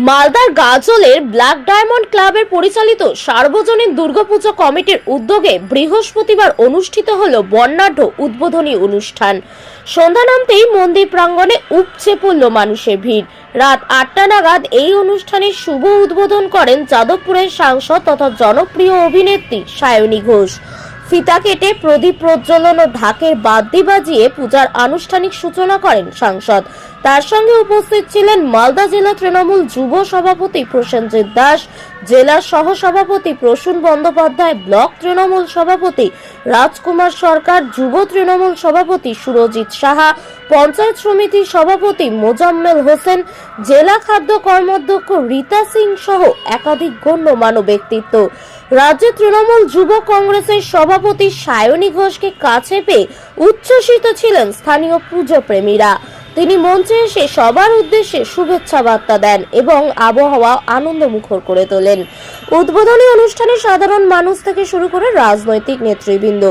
মালদার গাজলের black diamond ক্লাবের পরিচালিত সার্বজনীন দুর্গাপুজো কমিটির উদ্যোগে বৃহস্পতিবার অনুষ্ঠিত হল বর্ণাঢ্য উদ্বোধনী অনুষ্ঠান। সন্ধ্যা নামতেই মন্দির প্রাঙ্গণে উপচে পড়ল মানুষের ভিড়। রাত ৮টা নাগাদ এই অনুষ্ঠানের শুভ উদ্বোধন করেন যাদবপুরের সাংসদ তথা জনপ্রিয় অভিনেত্রী সায়নী ঘোষ। ফিতা কেটে প্রদীপ প্রজ্বলন ও ঢাকের বাদ্যি বাজিয়ে পূজার আনুষ্ঠানিক সূচনা করেন সাংসদ। তার সঙ্গে উপস্থিত ছিলেন মালদা জেলা তৃণমূল যুব সভাপতি প্রসেনজিৎ দাস, জেলা সহ সভাপতি প্রসূন বন্দ্যোপাধ্যায়, ব্লক তৃণমূল সভাপতি রাজকুমার সরকার, যুব তৃণমূল সভাপতি সুরজিৎ সাহা, পঞ্চায়েত সমিতির সভাপতি মোজাম্মেল হোসেন, জেলা খাদ্য কর্মাধ্যক্ষ রীতা সিং সহ একাধিক গণ্যমান্য ব্যক্তিত্ব। রাজ্য তৃণমূল যুব কংগ্রেসের সভাপতি সায়নী ঘোষকে কাছে পেয়ে উচ্ছ্বসিত ছিলেন স্থানীয় পুজো প্রেমীরা। তিনি মঞ্চে এসে সবার উদ্দেশ্যে শুভেচ্ছা বার্তা দেন এবং আবহাওয়া আনন্দমুখর করে তোলেন। উদ্বোধনী অনুষ্ঠানে সাধারণ মানুষ থেকে শুরু করে রাজনৈতিক নেতৃবৃন্দ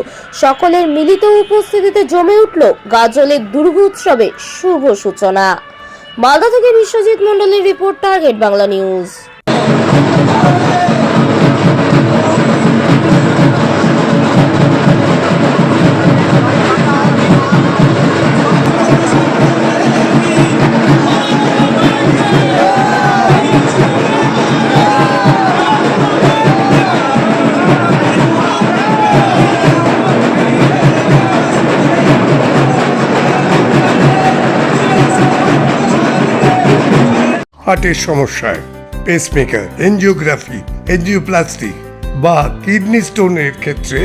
সকলের মিলিত উপস্থিতিতে জমে উঠল গাজলের দুর্গোৎসবে শুভ সূচনা। মালদা থেকে বিশ্বজিৎ মণ্ডলের রিপোর্ট, টার্গেট বাংলা নিউজ। হার্টের সমস্যায় পেসমেকার, এনজিওগ্রাফি, এনজিওপ্লাস্টি বা কিডনি স্টোনের ক্ষেত্রে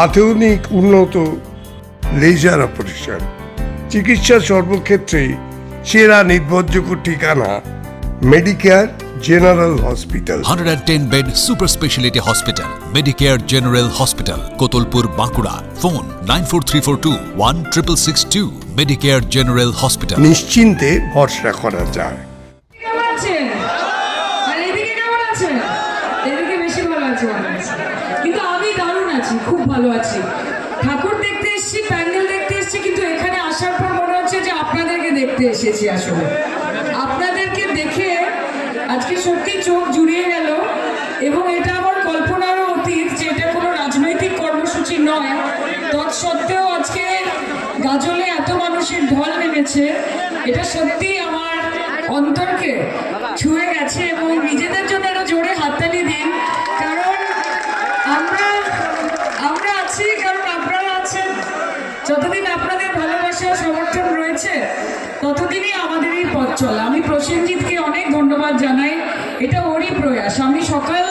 আধুনিক উন্নত লেজার অপারেশন চিকিৎসা সর্বক্ষেত্রেই সেরা নির্ভরযোগ্য ঠিকানা Medicare general hospital. 110 bed super speciality hospital, Medicare general hospital, Kotulpur, Bankura. Phone 9434216662। Medicare general hospital. নিশ্চিন্তে ভরসা করা যায়। কিন্তু আমি দারুণ আছি, খুব ভালো আছি। ঠাকুর দেখতে এসেছি, প্যান্ডেল দেখতে এসেছি, কিন্তু এখানে আসার পর মনে হচ্ছে যে আপনাদেরকে দেখতে এসেছি। আসলে আপনাদেরকে দেখে আজকে সত্যি চোখ জুড়িয়ে গেল এবং এটা আমার কল্পনারও অতীত যে এটা কোনো রাজনৈতিক কর্মসূচি নয়। তৎসত্ত্বেও আজকে গাজলে এত মানুষের ঢল নেমেছে, এটা সত্যি আমার অন্তরকে ছুঁয়ে গেছে এবং নিজেদের জন্য একটা জোরে হাততালি দিন, কারণ আমরা আছি, কারণ আপনারা আছেন। যতদিন আপনাদের ভালোবাসা সমর্থন রয়েছে ততদিনই আমাদের এই পথ চলা। আমি প্রসেনজিৎকে অনেক ধন্যবাদ জানাই, এটা ওরই প্রয়াস। আমি সকাল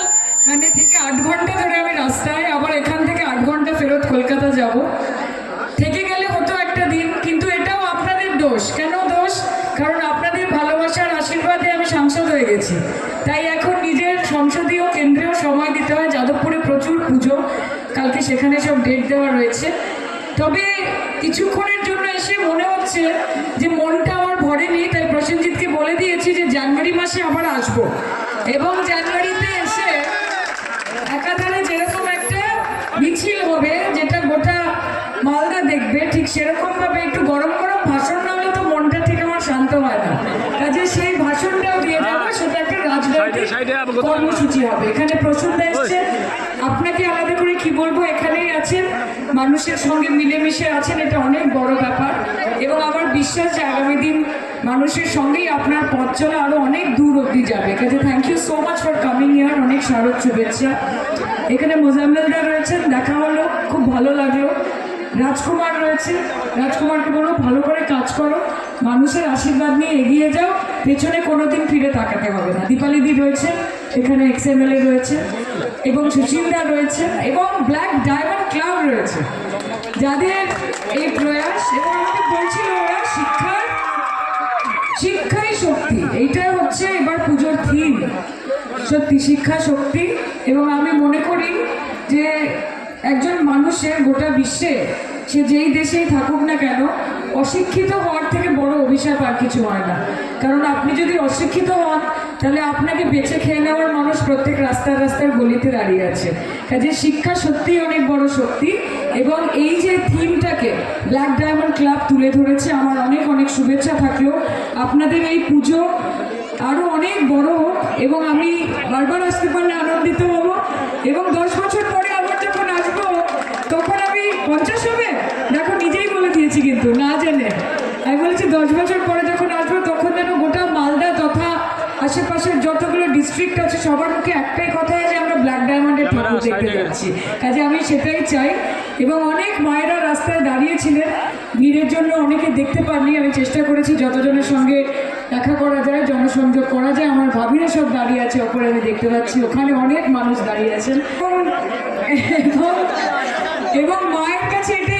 থেকে 8 ঘন্টা ধরে আমি রাস্তায়, আবার এখান থেকে 8 ঘন্টা ফেরত কলকাতা যাব। থেকে গেলে হতো একটা দিন, কিন্তু এটাও আপনাদের দোষ। কেন দোষ? কারণ আপনাদের ভালোবাসার আশীর্বাদে আমি সাংসদ হয়ে গেছি, তাই এখন নিজের সংসদীয় কেন্দ্রেও সময় দিতে হয়। যাদবপুরে প্রচুর পুজো, কালকে সেখানে সব ডেট দেওয়া রয়েছে। তবে কিছুক্ষণের জন্য এসে মনে হচ্ছে যে মনটা আমার ভরেনি, তাই প্রসেনজিৎকে বলে দিয়েছি যে জানুয়ারি মাসে আবার আসবো এবং জানুয়ারিতে এসে একাধারে যেরকম একটা মিছিল হবে যেটা গোটা মালদা দেখবে, ঠিক সেরকম ভাবে একটু গরম গরম ভাষণ না হলে তো মনটা ঠিক আমার শান্ত হয় না। কাজে সেই ভাষণটাও দিয়ে যাবো, সেটা একটা রাজনৈতিক কর্মসূচি হবে। এখানে প্রসূনদা এসছে, আপনাকে আলাদা করে কি বলবো, এখানেই আছেন, মানুষের সঙ্গে মিলেমিশে আছেন, এটা অনেক বড় ব্যাপার এবং আমার বিশ্বাস যে আগামী দিন মানুষের সঙ্গেই আপনার পথ চলা আরো অনেক দূর অবধি যাবে। কাজে thank you so much for coming ইয়ার, অনেক শারদ শুভেচ্ছা। এখানে মোজাম্মেলদা রয়েছেন, দেখা হলো, খুব ভালো লাগলো। রাজকুমার রয়েছে, রাজকুমারকে বলো ভালো করে কাজ করো, মানুষের আশীর্বাদ নিয়ে এগিয়ে যাও, পেছনে কোনোদিন ফিরে তাকাতে হবে না। দীপালিদি রয়েছে, এখানে XMLA রয়েছে এবং সুশীলদা রয়েছে এবং ব্ল্যাক ডায়মন্ড ক্লাব রয়েছে, যাদের এই প্রয়াস এবং আমাকে বলছিল ওরা শিক্ষাই শক্তি, এইটাই হচ্ছে এবার পুজোর থিম। সত্যি শিক্ষা শক্তি, এবং আমি মনে করি যে একজন মানুষের গোটা বিশ্বে, সে যেই দেশেই থাকুক না কেন, অশিক্ষিত হওয়ার থেকে বড় অভিশাপ আর কিছু হয় না। কারণ আপনি যদি অশিক্ষিত হন তাহলে আপনাকে বেঁচে খেয়ে নেওয়ার মানুষ প্রত্যেক রাস্তার গলিতে দাঁড়িয়ে আছে। কাজে শিক্ষা সত্যিই অনেক বড় শক্তি এবং এই যে থিমটাকে ব্ল্যাক ডায়মন্ড ক্লাব তুলে ধরেছে, আমার অনেক অনেক শুভেচ্ছা থাকলো। আপনাদের এই পুজো আরো অনেক বড় হোক এবং আমি বারবার আসতে পারলে আনন্দিত হব এবং 10 বছর পরে আবার যখন আসবো তখন আমি 50 হবে, দেখো নিজেই বলে দিয়েছি কিন্তু না জেনে। আমি বলেছি 10 বছর পরে যখন আসবো তখন যেন গোটা মালদা তথা আশেপাশের যতগুলো ডিস্ট্রিক্ট আছে সবার মুখে একটাই কথা যে আমরা ব্ল্যাক ডায়মন্ডের ঠাকুর দেখতে যাচ্ছি। কাজে আমি সেটাই চাই। এবং অনেক মায়েরা রাস্তায় দাঁড়িয়েছিলেন, ভিড়ের জন্য অনেকে দেখতে পাননি। আমি চেষ্টা করেছি যতজনের সঙ্গে দেখা করা যায়, জনসংযোগ করা যায়। আমার ভাবিরা সব দাঁড়িয়ে আছে ওপরে, আমি দেখতে পাচ্ছি ওখানে অনেক মানুষ দাঁড়িয়ে আছেন এবং মায়ের কাছে এটাই।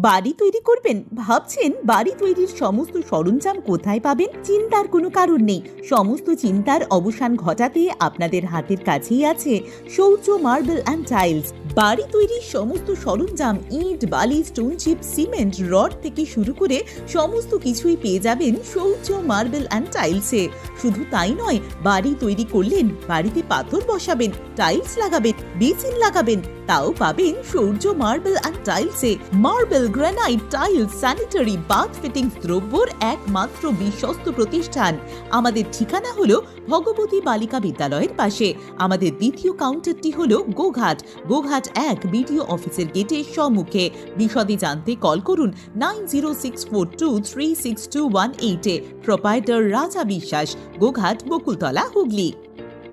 বাড়ি তৈরি করবেন? ভাবছেন বাড়ি তৈরির সমস্ত সরঞ্জাম কোথায় পাবেন? চিন্তার কোনো কারণ নেই। সমস্ত চিন্তার অবসান ঘটাতে আপনাদের হাতের কাছেই আছে শৌর্য মার্বেল অ্যান্ড টাইলস। বাড়ি তৈরির সমস্ত সরঞ্জাম, ইট, বালি, স্টোন চিপ, সিমেন্ট, রড থেকে শুরু করে সমস্ত কিছুই পেয়ে যাবেন শৌর্য মার্বেল অ্যান্ড টাইলসে। শুধু তাই নয়, বাড়ি তৈরি করলেন, বাড়িতে পাথর বসাবেন, টাইলস লাগাবেন, বেসিন লাগাবেন, তাও পাবেন শৌর্য মার্বেল অ্যান্ড টাইলসে। Marble, granite, tiles, sanitary, bath fittings দ্রব্যর একমাত্র বিশ্বস্ত প্রতিষ্ঠান। আমাদের ঠিকানা হলো ভগবতী বালিকা বিদ্যালয়ের পাশে। আমাদের দ্বিতীয় কাউন্টারটি হলো গোঘাট 1 বিডিও অফিসের গেটের সম্মুখে। বিশদে জানতে কল করুন 9064236218 এ। প্রোপাইটার রাজা বিশ্বাস, গোঘাট, বকুলতলা, হুগলি।